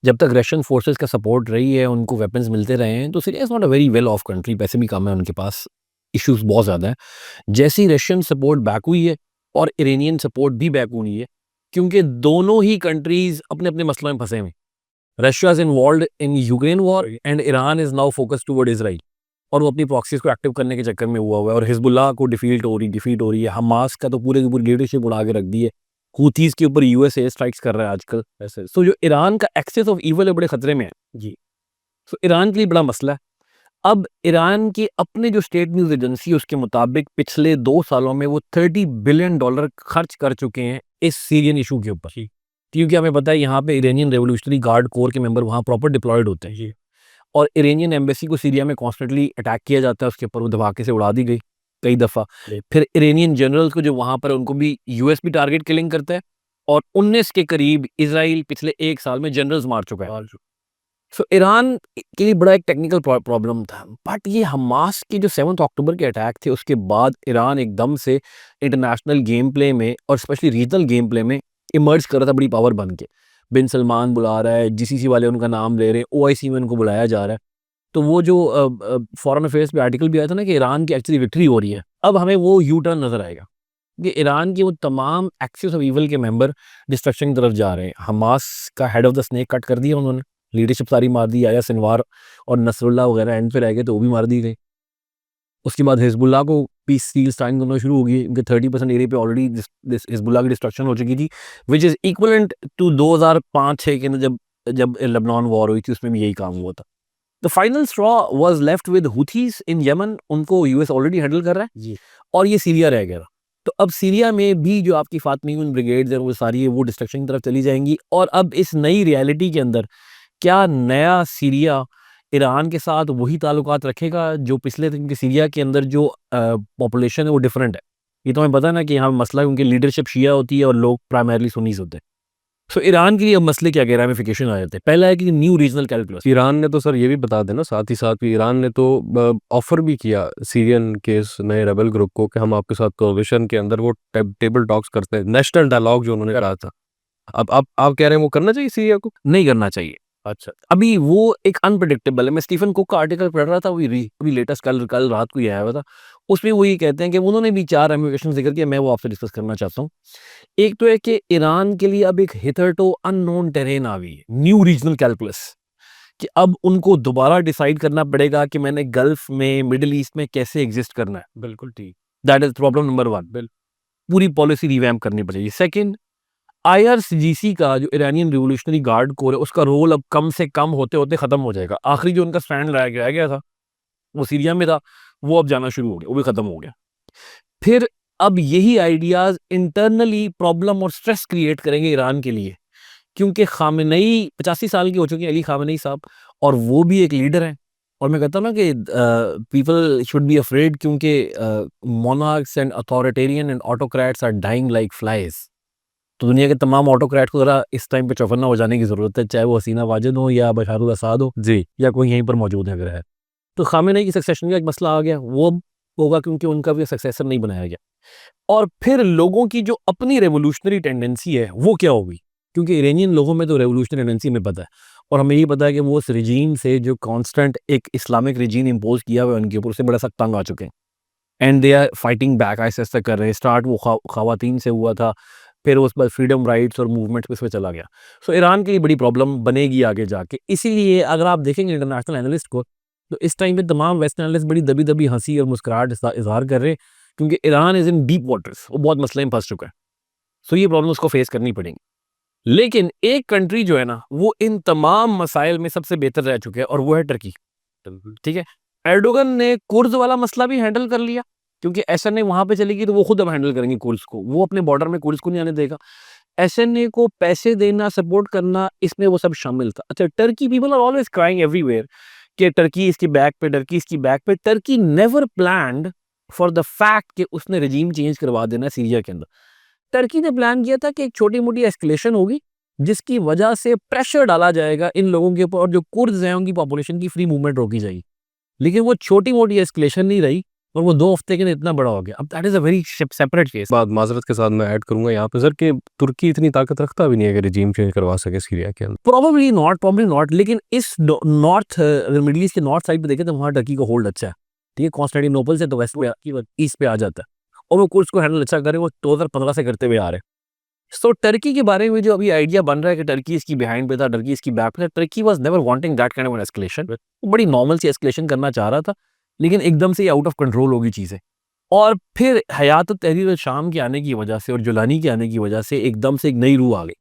जब तक रशियन फोर्सेस का सपोर्ट रही है, उनको वेपन्स मिलते रहे हैं, तो Syria is not a very well of country, पैसे भी कम है उनके पास, इश्यूज़ बहुत ज़्यादा हैं। जैसी रशियन सपोर्ट बैक हुई है और इरानियन सपोर्ट भी बैक हुई है, क्योंकि दोनों ही कंट्रीज़ अपने-अपने मसलों में फँसे हुए हैं। Russia is involved in Ukraine war and Iran is now focused toward Israel, और वो अपनी प्रॉक्सीज़ को एक्टिव करने के चक्कर में हुआ हुआ है, और हिज़्बुल्लाह को डिफीट हो रही है। हमास का तो पूरे की पूरी लीडरशिप उड़ा के रख दी है। हूथीज़ के ऊपर यूएस एयर स्ट्राइक्स कर रहा है आजकल। ऐसे सो जो ईरान का एक्सेस ऑफ ईवल है बड़े खतरे में है। जी। सो ईरान के लिए बड़ा मसला है। अब ईरान की अपने जो स्टेट न्यूज़ एजेंसी है उसके मुताबिक पिछले 2 सालों में वो $30 बिलियन खर्च कर चुके हैं इस सीरियन इशू के ऊपर। जी। क्योंकि हमें पता है यहाँ पे इरानियन रेवोल्यूशनरी गार्ड कोर के मेंबर वहाँ प्रॉपर डिप्लॉयड होते हैं। जी। और इरानियन एम्बेसी को सीरिया में कॉन्स्टेंटली अटैक किया जाता है, उसके ऊपर वो धमाके से उड़ा दी गई कई दफ़ा। फिर इरानियन जनरल्स को जो वहाँ पर है उनको भी यूएस भी टारगेट किलिंग करता है, और 19 के करीब इज़राइल पिछले 1 साल में जनरल्स मार चुका है। सो ईरान के लिए बड़ा एक टेक्निकल प्रॉब्लम था। बट ये हमास के जो 7 अक्टूबर के अटैक थे उसके बाद ईरान एकदम से इंटरनेशनल गेम प्ले में और स्पेशली रीजनल गेम प्ले में इमर्ज कर रहा था, बड़ी पावर बन के। बिन सलमान बुला रहा है, जीसीसी वाले उनका नाम ले रहे हैं, ओआईसी में उनको बुलाया जा रहा है। तो वो जो फॉरेन अफेयर्स पे आर्टिकल भी आया था ना कि ईरान की एक्चुअली विक्ट्री हो रही है, अब हमें वो यू टर्न नज़र आएगा कि ईरान के वो तमाम एक्सिस ऑफ ईवल के मेंबर डिस्ट्रक्शन की तरफ जा रहे हैं। हमास का head of the snake cut कर दिया उन्होंने, लीडरशिप सारी मार दी, याह्या सिनवार और नसरुल्लाह वगैरह एंड पे रह गए तो वो भी मार दी गई। उसके बाद हिज़्बुल्लाह को पीस डील साइन करना शुरू हो गई, उनके 30% एरिया पे ऑलरेडी दिस हिज़्बुल्लाह की डिस्ट्रक्शन हो चुकी थी, व्हिच इज़ इक्विवेलेंट टू 2005-6 के अंदर जब जब लेबनान वॉर हुई थी, उसमें भी यही काम हुआ था। The final straw was left with Houthis in Yemen, उनको यूएस ऑलरेडी हैंडल कर रहा है जी, और ये सीरिया रह गया। तो अब सीरिया में भी जो आपकी फातमीउन ब्रिगेड्स हैं वो सारी वो डिस्ट्रक्शन की तरफ चली जाएँगी, और अब इस नई रियलिटी के अंदर क्या नया सीरिया ईरान के साथ वही ताल्लुकात रखेगा जो पिछले दिन के सीरिया के अंदर जो पॉपुलेशन है वो डिफरेंट है। ये तो हमें पता है ना कि यहाँ मसला है, उनकी लीडरशिप शिया होती है और लोग प्राइमरीली सुन्नीस होते हैं। सो ईरान के लिए अब मसले क्या, रामिफिकेशन आ जाते हैं। पहला है कि न्यू रीजनल कैलकुलस। ईरान ने तो सर ये भी बता देना साथ ही साथ भी, ईरान ने तो ऑफर भी किया सीरियन के इस नए रेबल ग्रुप को कि हम आपके साथ कोalition के अंदर वो टेबल टॉक्स करते हैं, नेशनल डायलॉग जो उन्होंने कहा था। अब आप कह रहे हैं वो करना चाहिए सीरिया को? नहीं करना चाहिए। अच्छा। अभी वो एक अनप्रेडिक्टेबल है। मैं स्टीफन कुक का आर्टिकल पढ़ रहा था, अभी लेटेस्ट कल कल रात को ही आया हुआ था। उसमें वो ये कहते हैं कि उन्होंने भी 4 रेमिफिकेशन ज़िक्र किया, मैं वो आपसे डिस्कस करना चाहता हूँ। एक तो है कि ईरान के लिए अब एक हिथरटो अननोन टेरेन आ गई है, न्यू रीजनल कैलकुलस, कि अब उनको दोबारा डिसाइड करना पड़ेगा कि मैंने गल्फ में, मिडल ईस्ट में कैसे एग्जिस्ट करना है। बिल्कुल ठीक। That is problem number 1। पूरी पॉलिसी रिवैम्प करनी पड़ेगी। सेकंड, आईआरजीसी का जो इरानियन रिवॉल्यूशनरी गार्ड कोर है, उसका रोल अब कम से कम होते-होते खत्म हो जाएगा। आखिरी जो उनका स्ट्रैंड रह गया था, वो सीरिया में था, वो अब जाना शुरू हो गया, वो भी खत्म हो गया। फिर अब यही आइडियाज़ इंटरनली प्रॉब्लम और स्ट्रेस क्रिएट करेंगे ईरान के लिए, क्योंकि खामेनेई 85 साल के हो चुके हैं, अली खामेनेई साहब, और वो भी एक लीडर हैं। और मैं कहता हूँ ना कि पीपल शुड बी अफ्रेड, क्योंकि monarchs and authoritarian and autocrats are dying like flies. तो दुनिया के तमाम ऑटोक्रेट को ज़रा इस टाइम पे चौकन्ना हो जाने की ज़रूरत है, चाहे वो हसीना वाजिद हो या बशार अल असद हो जी। या कोई यहीं पर मौजूद है अगर है। तो खामेनेई की सक्सेशन का एक मसला आ गया, वो अब होगा क्योंकि उनका भी सक्सेसर नहीं बनाया गया। और फिर लोगों की जो अपनी रेवोल्यूशनरी टेंडेंसी है, वो क्या होगी? क्योंकि इरानियन लोगों में तो रेवोल्यूशनरी टेंडेंसी में पता है, और हमें ये पता है कि वो उस रिजीम से जो कांस्टेंट एक इस्लामिक रिजीम इम्पोज किया हुआ है उनके ऊपर, उससे बड़ा सख्त तंग आ चुके हैं and they are fighting back, ऐसे ऐसे कर रहे हैं। स्टार्ट वो खवातीन से हुआ था, फिर उसके बाद फ्रीडम राइट्स और मूवमेंट्स पे चला गया। सो ईरान के लिए बड़ी प्रॉब्लम बनेगी आगे जाके। इसीलिए अगर आप देखेंगे इंटरनेशनल एनालिस्ट को, तो इस टाइम पे तमाम वेस्टर्न एनालिस्ट बड़ी दबी दबी हंसी और मुस्कुराहट इजहार कर रहे हैं, क्योंकि Iran is in deep waters, वो बहुत मसले में फंस चुका है। सो ये प्रॉब्लम उसको फेस करनी पड़ेगी। लेकिन एक कंट्री जो है ना, वो इन तमाम मसाइल में सबसे बेहतर रह चुके हैं, और वो है टर्की। ठीक है, एर्डोगन ने कुर्द वाला मसला भी हैंडल कर लिया, क्योंकि एसएनए वहां पे चलेगी तो वो खुद अब हैंडल करेंगे कुर्द को, वो अपने बॉर्डर में कुर्द को नहीं आने देगा। एसएनए को पैसे देना, सपोर्ट करना, इसमें वो सब शामिल था। अच्छा, Turkey people are always crying everywhere कि टर्की इसकी बैक पे, टर्की इसकी बैक पे। Turkey never planned for the fact कि उसने रजीम चेंज करवा देना है सीरिया के अंदर। टर्की ने प्लान किया था कि एक छोटी मोटी एस्केलेशन होगी, जिसकी वजह से प्रेशर डाला जाएगा इन लोगों के ऊपर, और जो कुर्द हैं उनकी पॉपुलेशन की फ्री मूवमेंट रोकी जाएगी। लेकिन वो छोटी मोटी एस्केलेशन नहीं रही, और वो 2 हफ्ते के लिए इतना बड़ा हो गया। अब that is a very separate case. बात माजरत के साथ मैं ऐड करूंगा यहाँ पे सर कि तुर्की इतनी ताकत रखता भी नहीं है कि रिजीम चेंज करवा सके सीरिया के अंदर। प्रॉब्लली नॉट, लेकिन इस नॉर्थ मिडिल ईस्ट के नॉर्थ साइड पे देखें तो वहाँ टर्की का होल्ड अच्छा है। ठीक है, कॉन्स्टेंटिनोपल से तो वेस्ट पे, ईस्ट पे आ जाता है, और वो कुर्स को हैंडल अच्छा करे, वो 2015 से करते हुए आ रहे हैं। सो टर्की के बारे में जो अभी आइडिया बन रहा है कि टर्की इसकी बिहाइंड पे था, टर्की इसकी बैक पे था, Turkey was never wanting that kind of an escalation. वो बड़ी नॉर्मल सी एस्केलेशन करना चाह रहा था, लेकिन एकदम से आउट ऑफ कंट्रोल होगी चीज़ें। और फिर हयात तहरीर शाम के आने की वजह से और जुलानी के आने की वजह से एकदम से एक नई रूह आ गई।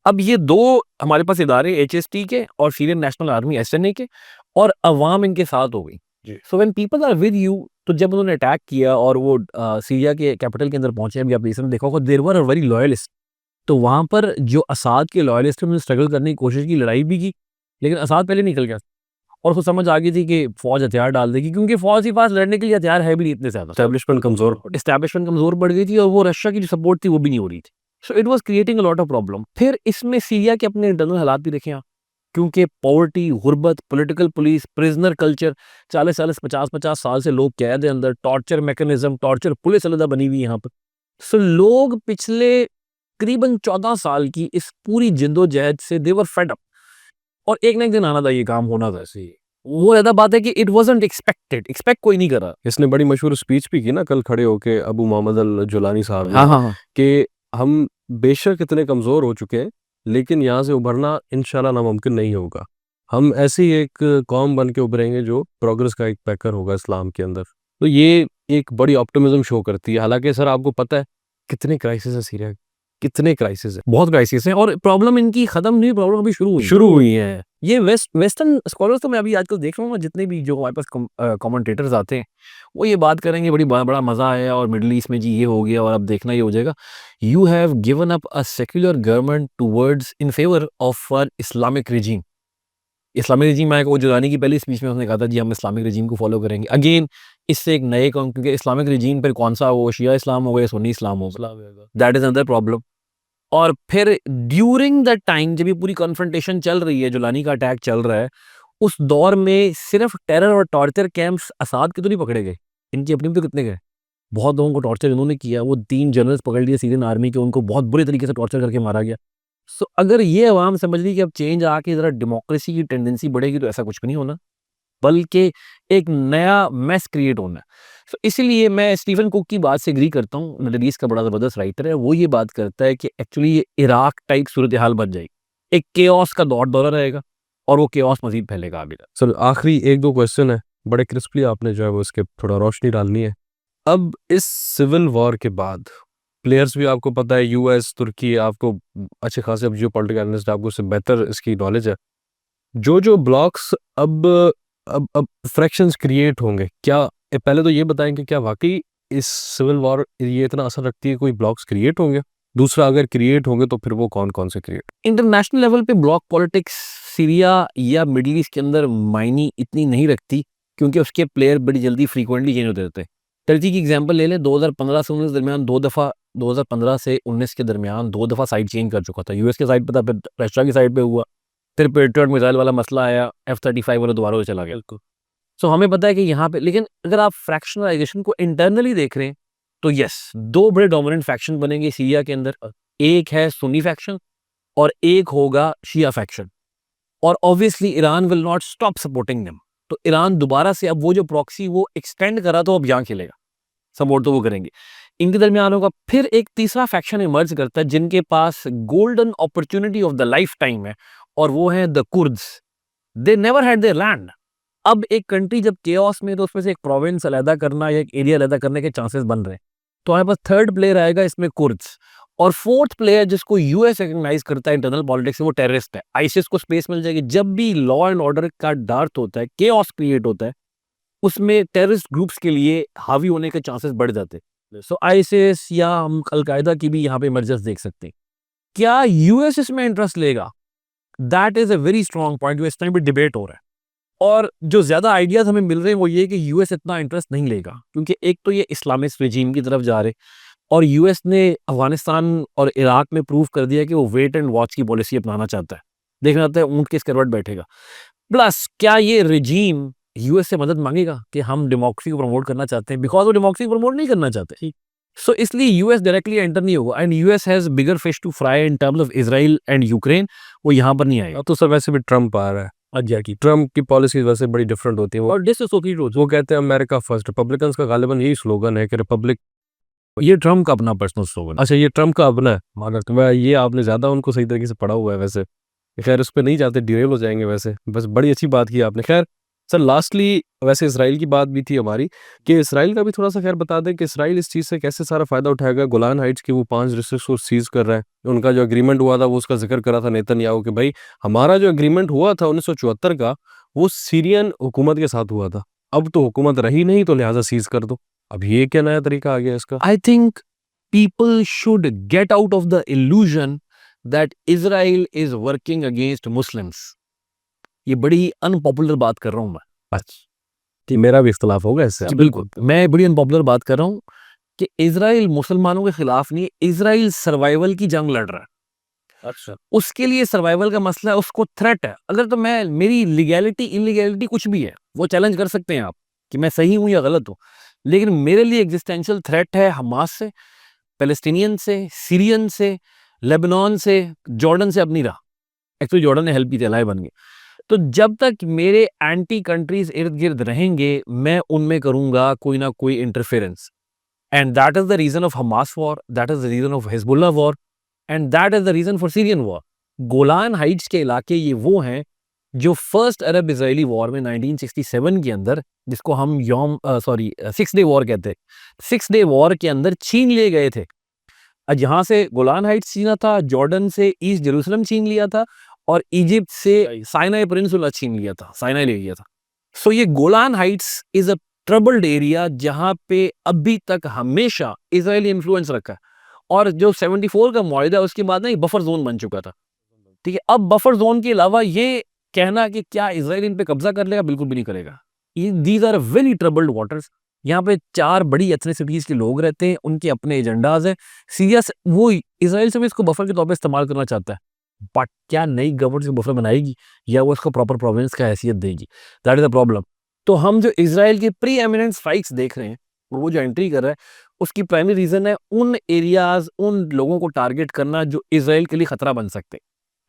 अब ये 2 हमारे पास इदारे, एचएसटी के और सीरियन नेशनल आर्मी एसएनए के, और अवाम इनके साथ हो गई। So when people are with you, तो जब उन्होंने अटैक किया और वो सीरिया के कैपिटल के अंदर पहुंचे, अभी आपने इसमें देखा होगा, देयर वर वेरी लॉयलिस्ट। तो वहाँ पर जो असाद के लॉयलिस्ट थे, उन्होंने स्ट्रगल करने की कोशिश की, लड़ाई भी की, लेकिन असाद पहले निकल गया, और उसको समझ आ गई थी कि फौज हथियार डाल देगी, क्योंकि फौज के पास लड़ने के लिए हथियार है भी नहीं इतने ज्यादा। एस्टैब्लिशमेंट कमजोर पड़ गई थी, और वो रशिया की जो सपोर्ट थी वो भी नहीं हो रही थी। So it was creating a lot of problem. फिर इसमें सीरिया के अपने इंटरनल हालात भी देखें आप, क्योंकि पॉवर्टी, गुर्बत, पॉलिटिकल पुलिस, प्रिजनर कल्चर, 40 50 साल से लोग कैद है अंदर, टॉर्चर मैकेनिज्म, टॉर्चर पुलिस अलग बनी हुई है यहाँ पर। सो लोग पिछले करीबन 14 साल की इस पूरी जिंदोजहद से दे वर फेड अप, और एक ना एक दिन आना था, ये काम होना था। ऐसे ही वो ज्यादा बात है कि इट वाजंट एक्सपेक्टेड, एक्सपेक्ट कोई नहीं करा। इसने बड़ी मशहूर स्पीच भी की ना कल खड़े होके अबू मोहम्मद अल जुलानी साहब ने, हाँ हाँ हाँ, कि हम बेशक इतने कमज़ोर हो चुके हैं, लेकिन यहाँ से उभरना इंशाल्लाह नामुमकिन नहीं होगा। हम ऐसी एक कौम बन के उभरेंगे जो प्रोग्रेस का एक पैकर होगा इस्लाम के अंदर। तो ये एक बड़ी ऑप्टिमिज्म शो करती है। हालांकि सर आपको पता है कितने क्राइसिस है सीरिया के, कितने क्राइसिस है। बहुत क्राइसिस है, और प्रॉब्लम इनकी खत्म नहीं, प्रॉब्लम अभी शुरू हुई है। ये वेस्टर्न स्कॉलर्स तो मैं अभी आजकल देख रहा हूँ, जितने भी जो हमारे पास कमेंटेटर्स आते हैं, वो ये बात करेंगे, बड़ा मजा आया और मिडिल ईस्ट में जी ये हो गया और अब देखना ये हो जाएगा। You have given up a secular government towards in favour of a Islamic regime. Islamic regime आएगा, वो जुलानी की पहली स्पीच में उसने कहा था जी हम इस्लामिक रिजीम को फॉलो करेंगे। अगेन इससे एक नए कौम, क्योंकि इस्लामिक रिजीम पर कौन सा, वो शिया इस्लाम होगा या सुन्नी इस्लाम होगा, दैट इज अनदर प्रॉब्लम। और फिर ड्यूरिंग द टाइम जब ये पूरी कॉन्फ्रंटेशन चल रही है, जुलानी का अटैक चल रहा है, उस दौर में सिर्फ टेरर और टॉर्चर कैंप्स असाद के तो नहीं पकड़े गए, इनकी अपनी भी तो कितने गए। बहुत लोगों को टॉर्चर इन्होंने किया, वो 3 जनरल्स पकड़ लिए सीरियन आर्मी के, उनको बहुत बुरे तरीके से टॉर्चर करके मारा गया। सो अगर ये अवाम समझ ली कि अब चेंज आके ज़रा डेमोक्रेसी की टेंडेंसी बढ़ेगी, तो ऐसा कुछ भी नहीं होना, बल्कि एक नया मैस क्रिएट होना है। सो इसीलिए मैं स्टीफन कुक की बात से एग्री करता हूँ, मिडिल ईस्ट का बड़ा ज़बरदस्त राइटर है, वो ये बात करता है कि एक्चुअली ये इराक टाइप सूरत हाल बन जाएगी, एक केओस का दौरा रहेगा, और वो केओस मजीद फैलेगा आगे। सर आखिरी 1-2 क्वेश्चन है, बड़े क्रिस्पली आपने जो है वो इसके थोड़ा रोशनी डालनी है। अब इस सिविल वॉर के बाद प्लेयर्स भी आपको पता है, यूएस, तुर्की, आपको अच्छे खासे अब जियो पॉलिटिकल एनालिस्ट, आपको उससे बेहतर इसकी नॉलेज है। जो ब्लॉक्स अब फ्रैक्शंस क्रिएट होंगे, क्या पहले तो ये बताएं कि क्या वाकई इस सिविल वॉर ये इतना असर रखती है, कोई ब्लॉक्स क्रिएट होंगे? दूसरा, अगर क्रिएट होंगे तो फिर वो कौन कौन से क्रिएट? इंटरनेशनल लेवल पे ब्लॉक पॉलिटिक्स सीरिया या मिडिल ईस्ट के अंदर मायनी इतनी नहीं रखती, क्योंकि उसके प्लेयर बड़ी जल्दी फ्रीक्वेंटली चेंज होते रहते हैं। टर्की की एग्जांपल ले लें, 2015 से 19 दरमियान 2 दफ़ा, 2015 से 19 के दरमियान 2 दफ़ा साइड चेंज कर चुका था। यूएस के साइड पे था, फिर रशिया की साइड पे हुआ, फिर पेट्रियट मिसाइल वाला मसला आया, F-35 वाला दोबारा चला गया। सो हमें पता है कि यहाँ पे, लेकिन अगर आप फ्रैक्शनलाइजेशन को इंटरनली देख रहे हैं, तो यस, 2 बड़े डोमिनेंट फैक्शन बनेंगे सीरिया के अंदर। एक है सुन्नी फैक्शन और एक होगा शिया फैक्शन, और obviously Iran will not stop supporting them. तो ईरान दोबारा से अब वो जो प्रॉक्सी वो एक्सटेंड करा तो अब यहाँ खेलेगा, सपोर्ट तो वो करेंगे। इनके दरमियान होगा फिर एक तीसरा फैक्शन इमर्ज करता है जिनके पास golden opportunity of the life time है, और वो है the Kurds. They never had their land. अब एक कंट्री जब केओस में, तो उसमें से एक प्रोविंस अलहदा करना या एक एरिया अलहदा करने के चांसेस बन रहे हैं। तो हमारे पास थर्ड प्लेयर आएगा इसमें कुर्द्स, और फोर्थ प्लेयर जिसको यूएस रिकॉग्नाइज करता है इंटरनल पॉलिटिक्स में, वो टेररिस्ट है। आईसिस को स्पेस मिल जाएगी। जब भी लॉ एंड ऑर्डर का डार्ट होता है, केओस क्रिएट होता है, उसमें टेररिस्ट ग्रुप्स के लिए हावी होने के चांसेस बढ़ जाते हैं। सो आईसिस या हम अलकायदा की भी यहाँ पे इमरजेंस देख सकते हैं। क्या यूएस इसमें इंटरेस्ट लेगा? That is a very strong point जो इस टाइम पे डिबेट हो रहा है। और जो ज्यादा आइडियाज हमें मिल रहे हैं वो ये कि यूएस इतना इंटरेस्ट नहीं लेगा, क्योंकि एक तो ये इस्लामिस्ट रिजीम की तरफ जा रहे, और यूएस ने अफगानिस्तान और इराक में प्रूव कर दिया कि वो वेट एंड वॉच की पॉलिसी अपनाना चाहता है। देखना चाहता है ऊंट किस करवट बैठेगा। प्लस क्या ये रिजीम यूएस से मदद मांगेगा कि हम डेमोक्रेसी को प्रमोट करना चाहते हैं, बिकॉज वो डेमोक्रेसी प्रमोट नहीं करना चाहते। सो इसलिए यूएस डायरेक्टली एंटर नहीं होगा, and US has bigger fish to fry in terms of Israel and Ukraine. वो यहाँ पर नहीं आएगा। अब तो सर वैसे भी ट्रम्प आ रहा है। अच्छा की ट्रम्प की पॉलिसीज वैसे बड़ी डिफरेंट होती है। और डिसोसिएटेड हो। वो कहते हैं अमेरिका फर्स्ट। रिपब्लिकन्स का गालिबन यही स्लोगन है कि रिपब्लिक। ये ट्रम्प का अपना पर्सनल स्लोगन। अच्छा, ये ट्रम्प का अपना है। मगर तो ये आपने ज्यादा उनको सही तरीके से पढ़ा हुआ है वैसे। खैर उस पर नहीं जाते, डिरेल हो जाएंगे वैसे। बस बड़ी अच्छी बात की आपने। खैर सर लास्टली वैसे इसराइल की बात भी थी हमारी, कि इसराइल का भी थोड़ा सा खैर बता दें कि इसराइल इस चीज़ से कैसे सारा फायदा उठाएगा। गोलान हाइट्स की वो 5 डिस्ट्रिक्ट्स को सीज कर रहा है। उनका जो एग्रीमेंट हुआ था वो उसका जिक्र करा था नेतन्याहू कि भाई हमारा जो एग्रीमेंट हुआ था 1974 का, वो सीरियन हुकूमत के साथ हुआ था। अब तो हुकूमत रही नहीं, तो लिहाजा सीज कर दो। अब ये क्या नया तरीका आ गया इसका? I think people should get out of the illusion that Israel is working against Muslims. ये बड़ी अनपॉपुलर बात कर रहा हूं मैं। अच्छा, कि मेरा भी इख्तलाफ होगा इससे। जी बिल्कुल, मैं बड़ी अनपॉपुलर बात कर रहा हूं कि इजराइल मुसलमानों के खिलाफ नहीं है, इजराइल सर्वाइवल की जंग लड़ रहा है। अच्छा, उसके लिए सर्वाइवल का मसला है, उसको थ्रेट है। अगर तो मैं, मेरी लीगैलिटी इलीगैलिटी कुछ भी है, वो चैलेंज कर सकते हैं आप कि मैं सही हूं या गलत हूं, लेकिन मेरे लिए एग्जिस्टेंशियल थ्रेट है हमास से, पैलेस्टीनियन से, सीरियन से, लेबनान से, जॉर्डन से अब नहीं रहा। एक्चुअली जॉर्डन ने हेल्प की थी, अलाय बन गए। तो जब तक मेरे एंटी कंट्रीज इर्द गिर्द रहेंगे, मैं उनमें करूंगा कोई ना कोई interference, and that is the reason of Hamas war, that is the reason of Hezbollah war, and that is the reason for Syrian war. Golan Heights के इलाके ये वो हैं जो फर्स्ट अरब इजरायली वॉर में 1967 के अंदर, जिसको हम सिक्स डे वॉर कहते हैं, सिक्स डे वॉर के अंदर छीन लिए गए थे। यहाँ से गोलान हाइट्स छीना था, जॉर्डन से ईस्ट जेरूसलम छीन लिया था, और इजिप्ट से साइनाई पेनिनसुला छीन लिया था, साइनाई ले लिया था। सो ये Golan Heights is a troubled area जहां पे अभी तक हमेशा इजरायली इन्फ्लुएंस रखा है, और जो 74 का मुआहिदा उसके बाद ना ये बफर जोन बन चुका था। ठीक है, अब बफर जोन के अलावा ये कहना कि क्या इजराइल इन पे कब्जा कर लेगा, बिल्कुल भी नहीं करेगा। These are very troubled waters. यहाँ पे 4 बड़ी एथनिसिटीज के लोग रहते हैं, उनके अपने एजेंडाज हैं। सीरिया वो इजराइल से भी इसको बफर के तौर पे इस्तेमाल करना चाहता है, बट क्या नई गवर्नमेंट बफर बनाएगी या वो इसको प्रॉपर प्रोविंस का हैसियत देगी? That is the problem. तो हम जो इजराइल के प्री एमिनेंट स्ट्राइक्स देख रहे हैं, और वो जो एंट्री कर रहा है, उसकी प्राइमरी रीजन है उन एरियाज, उन लोगों को टारगेट करना जो इजराइल के लिए खतरा बन सकते हैं,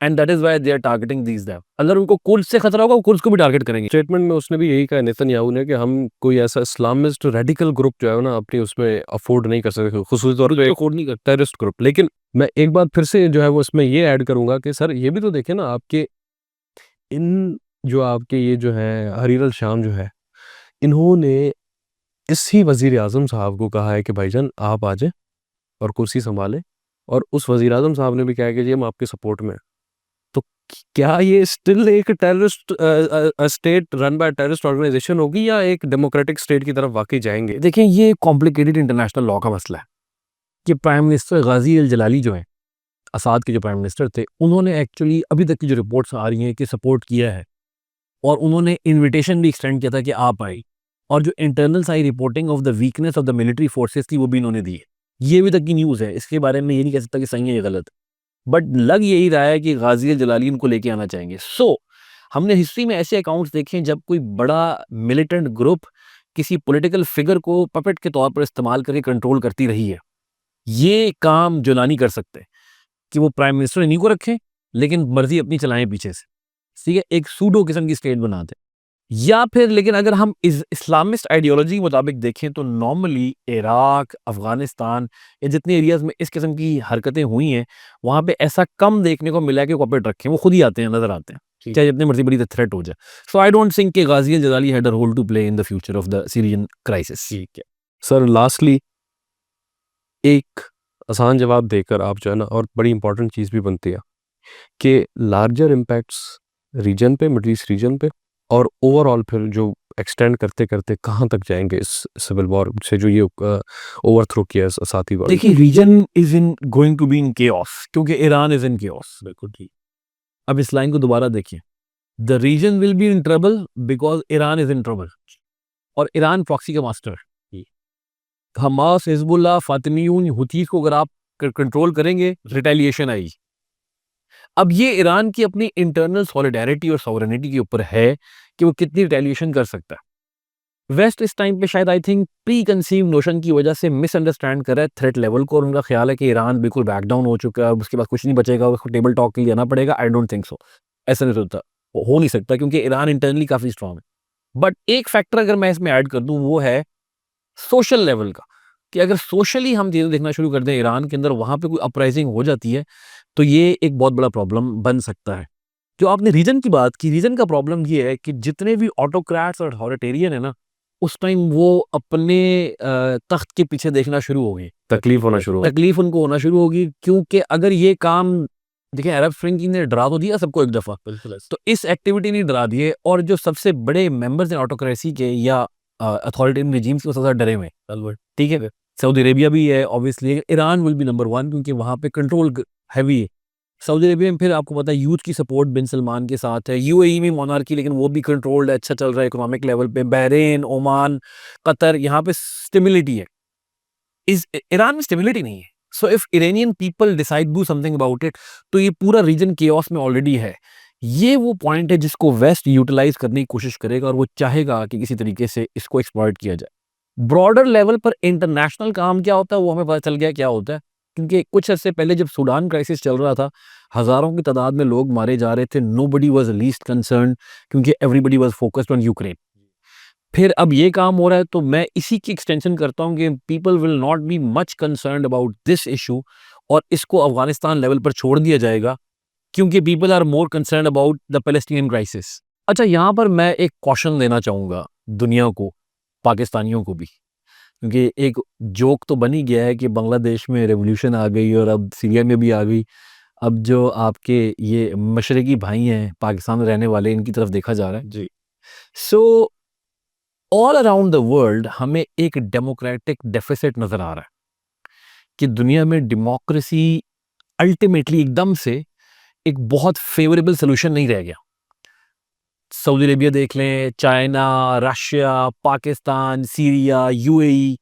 and that is why they are targeting these them. अगर उनको कुर्द से खतरा होगा, वो कुर्द को भी टारगेट करेंगे। स्टेटमेंट में उसने भी यही कहा नेतन्याहू ने कि हम कोई ऐसा इस्लामिस्ट रेडिकल ग्रुप जो है ना अपनी उसमें अफोर्ड नहीं कर सकते, खुसूसी तौर पे अफोर्ड नहीं कर टेररिस्ट ग्रुप। लेकिन मैं एक बात फिर से जो है वो इसमें ये ऐड करूंगा कि सर ये भी तो देखें ना, आपके इन जो आपके ये जो है हरीर अल शाम जो है, इन्होंने इसी वजीर आजम साहब को कहा है कि भाईजान आप आ जाए और कुर्सी संभालें, और उस वजीर आजम साहब ने भी कहा कि जी हम आपके सपोर्ट में हैं। तो क्या ये स्टिल एक terrorist state run by terrorist organisation होगी, या एक डेमोक्रेटिक स्टेट की तरफ वाकई जाएंगे? देखें, ये कॉम्प्लिकेटेड इंटरनेशनल लॉ का मसला है कि प्राइम मिनिस्टर गाजी अल जलाली जो हैं, असाद के जो प्राइम मिनिस्टर थे, उन्होंने एक्चुअली अभी तक की जो रिपोर्ट्स आ रही हैं कि सपोर्ट किया है, और उन्होंने इनविटेशन भी एक्सटेंड किया था कि आप आए, और जो इंटरनल सारी reporting of the weakness of the military forces थी वो भी इन्होंने दी है। ये अभी तक की न्यूज़ है, इसके बारे में ये नहीं कह सकता कि सही है या गलत, बट लग यही रहा है कि गाजी अल जलाली उनको लेके आना चाहेंगे। हमने हिस्ट्री में ऐसे अकाउंट्स देखे हैं जब कोई बड़ा मिलिटेंट ग्रुप किसी पॉलिटिकल फिगर को पपेट के तौर पर इस्तेमाल करके कंट्रोल करती रही है। ये काम जुलानी कर सकते हैं कि वो प्राइम मिनिस्टर इन्हीं को रखें, लेकिन मर्जी अपनी चलाएं पीछे से, ठीक है, एक सूडो किस्म की स्टेट बना दें। या फिर लेकिन अगर हम इस्लामिस्ट आइडियोलॉजी के मुताबिक देखें तो नॉर्मली इराक, अफगानिस्तान या जितने एरियाज में इस किस्म की हरकतें हुई हैं, वहाँ पे ऐसा कम देखने को मिला है कि कॉपरेट रखें, वो खुद ही आते हैं, नजर आते हैं, चाहे जितनी मर्जी बड़ी थ्रेट हो जाए। सो आई डोंट थिंक कि Ghazi al-Jalali had a role to play in the future of the Syrian crisis. ठीक है सर, लास्टली एक आसान जवाब देकर आप जो है ना, और बड़ी इंपॉर्टेंट चीज़ भी बनती है कि लार्जर इम्पैक्ट्स रीजन पे, मिडल ईस्ट रीजन पे, और ओवरऑल फिर जो एक्सटेंड करते करते कहाँ तक जाएंगे इस सिविल वॉर से जो ये ओवरथ्रो किया है साथी वार। देखिए, region is in going to be in chaos, क्योंकि ईरान इज इन केओस। बिल्कुल ठीक। अब इस लाइन को दोबारा देखिए, the region will be in trouble because Iran is in trouble, और ईरान प्रॉक्सी का मास्टर है। हमास, हिजबुल्लाह, फातिमियून, हुतीस को अगर आप कंट्रोल करेंगे, रिटेलिएशन आएगी। अब ये ईरान की अपनी इंटरनल सॉलिडारिटी और सॉवरेनिटी के ऊपर है कि वो कितनी रिटेलिएशन कर सकता है। वेस्ट इस टाइम पे शायद I think pre conceive notion की वजह से मिसअंडरस्टैंड कर रहा है थ्रेट लेवल को, और उनका ख्याल है कि ईरान बिल्कुल बैक डाउन हो चुका है, उसके बाद कुछ नहीं बचेगा, उसको टेबल टॉक के लिए आना पड़ेगा। आई डोंट थिंक सो, ऐसा नहीं होता, हो नहीं सकता, क्योंकि ईरान इंटरनली काफी स्ट्रांग है। बट एक फैक्टर अगर मैं इसमें ऐड कर दूं, वो है सोशल लेवल का, कि अगर सोशली हम चीजें देखना शुरू कर दें ईरान के अंदर, वहां पे कोई अपराइजिंग हो जाती है, तो ये एक बहुत बड़ा प्रॉब्लम बन सकता है। जो आपने रीजन की बात की, रीजन का प्रॉब्लम ये है कि जितने भी ऑटोक्रेट्स और अथॉरिटेरियन है ना, उस टाइम वो अपने तख्त के पीछे देखना शुरू हो गए, तकलीफ होना शुरू हो। तकलीफ उनको होना शुरू होगी, क्योंकि अगर ये काम, देखिए अरब स्प्रिंग ने डरा तो दिया सबको एक दफा, तो इस एक्टिविटी ने डरा दिए, और जो सबसे बड़े मेंबर्स हैं ऑटोक्रेसी के या अथॉरिटेरियन रिजीम्स के, वो सबसे ज्यादा डरे हुए हैं। ठीक है, सऊदी अरेबिया भी है obviously, Iran will be number 1 क्योंकि वहां पे कंट्रोल हैवी है। सऊदी अरेबिया में फिर आपको पता है यूथ की सपोर्ट बिन सलमान के साथ है। यूएई में मोनार्की, लेकिन वो भी कंट्रोल्ड है, अच्छा चल रहा है इकोनॉमिक लेवल पे। बहरीन, ओमान, कतर, यहाँ पे स्टेबिलिटी है। इस ईरान में स्टेबिलिटी नहीं है। So if Iranian people decide do something about it, तो ये पूरा रीजन केओस में ऑलरेडी है। ये वो पॉइंट है जिसको वेस्ट यूटिलाइज करने की कोशिश करेगा, और वो चाहेगा कि किसी तरीके से इसको एक्सप्लॉइट किया जाए। ब्रॉडर लेवल पर इंटरनेशनल काम क्या होता है वो हमें पता चल गया क्या होता है, क्योंकि कुछ अर्से पहले जब सूडान क्राइसिस चल रहा था, हजारों की तादाद में लोग मारे जा रहे थे, नोबडी वाज लीस्ट कंसर्न, क्योंकि everybody was focused on Ukraine. फिर अब ये काम हो रहा है, तो मैं इसी की एक्सटेंशन करता हूँ कि people will not be much concerned about this issue, और इसको अफगानिस्तान लेवल पर छोड़ दिया जाएगा, क्योंकि people are more concerned about the Palestinian crisis. अच्छा, यहाँ पर मैं एक कॉशन देना चाहूंगा दुनिया को, पाकिस्तानियों को भी, क्योंकि एक जोक तो बन ही गया है कि बांग्लादेश में रेवोल्यूशन आ गई और अब सीरिया में भी आ गई। अब जो आपके ये मशरकी भाई हैं पाकिस्तान में रहने वाले, इनकी तरफ देखा जा रहा है जी। So all around the world हमें एक डेमोक्रेटिक डेफिसिट नजर आ रहा है, कि दुनिया में डेमोक्रेसी अल्टीमेटली एकदम से एक बहुत फेवरेबल सोल्यूशन नहीं रह गया। सऊदी अरेबिया देख लें, China, Russia, Pakistan, Syria, UAE,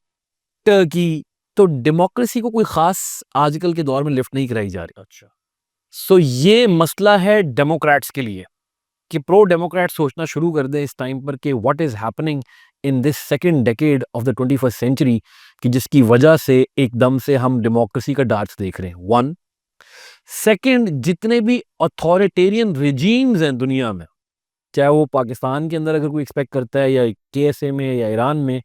Turkey, तो डेमोक्रेसी को कोई खास आजकल के दौर में लिफ्ट नहीं कराई जा रही। अच्छा। सो ये मसला है डेमोक्रेट्स के लिए, कि प्रो डेमोक्रेट सोचना शुरू कर दें इस टाइम पर कि what is happening in this second decade of the 21st century, कि जिसकी वजह से एकदम से हम डेमोक्रेसी का डार्ट्स देख रहे हैं। 1 सेकंड, जितने भी अथॉरिटेरियन रिजीम्स हैं दुनिया में, चाहे वो पाकिस्तान के अंदर अगर कोई एक्सपेक्ट करता है, या केएसए में, या ईरान में,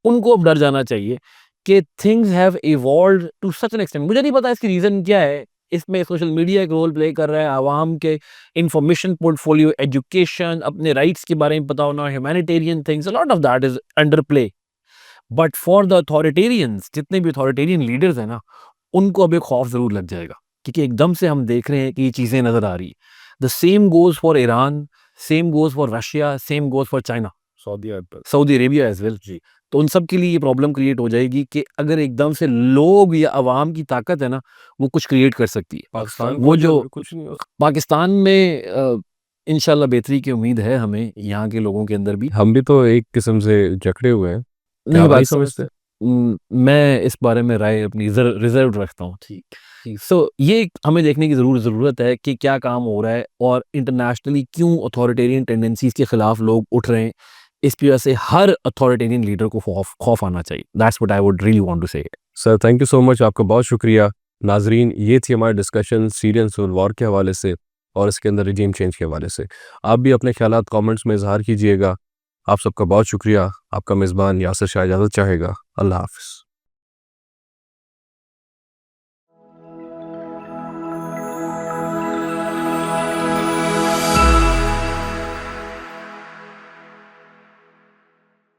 उनको अब डर जाना चाहिए कि things have evolved to such an extent. मुझे नहीं पता इसकी रीजन क्या है, इसमें सोशल मीडिया एक रोल प्ले कर रहा है, आवाम के इंफॉर्मेशन पोर्टफोलियो, एजुकेशन, अपने राइट्स के बारे में पता होना, humanitarian things, a lot of that is under play. But for the authoritarians, जितने भी अथॉरिटेरियन लीडर्स हैं ना, उनको अब एक खौफ जरूर लग जाएगा, क्योंकि एकदम से हम देख रहे हैं कि ये चीजें नजर आ रही है। The same goes for Iran, same goes for Russia, same goes for China, Saudi Arabia as well जी। तो उन सब के लिए ये प्रॉब्लम क्रिएट हो जाएगी कि अगर एकदम से लोग या अवाम की ताकत है ना, वो कुछ क्रिएट कर सकती है। पाकिस्तान वो जो कुछ नहीं हो। पाकिस्तान में इंशाल्लाह बेहतरी की उम्मीद है हमें, यहाँ के लोगों के अंदर भी। हम भी तो एक किस्म से जकड़े हुए हैं। नहीं, आप बात नहीं समझते? मैं इस बारे में राय अपनी रिजर्व रखता हूँ। ठीक, सो ये हमें देखने की ज़रूरत है कि क्या काम हो रहा है, और इंटरनेशनली क्यों अथॉरिटेरियन टेंडेंसीज के खिलाफ लोग उठ रहे हैं। इसकी वजह से हर अथॉरिटेरियन लीडर को खौफ आना चाहिए। That's what I would really want to say. Sir thank you so much, आपका बहुत शुक्रिया। नाजरीन, ये थी हमारी डिस्कशन सीरियन सिविल वॉर के हवाले से। और इसके अंदर रिजीम चेंज के हवाले से। आप भी अपने ख्यालात कमेंट्स में इजहार कीजिएगा। आप सबका बहुत शुक्रिया। आपका मेज़बान यासिर शाह इजाज़त चाहेगा। अल्लाह हाफ़िज़।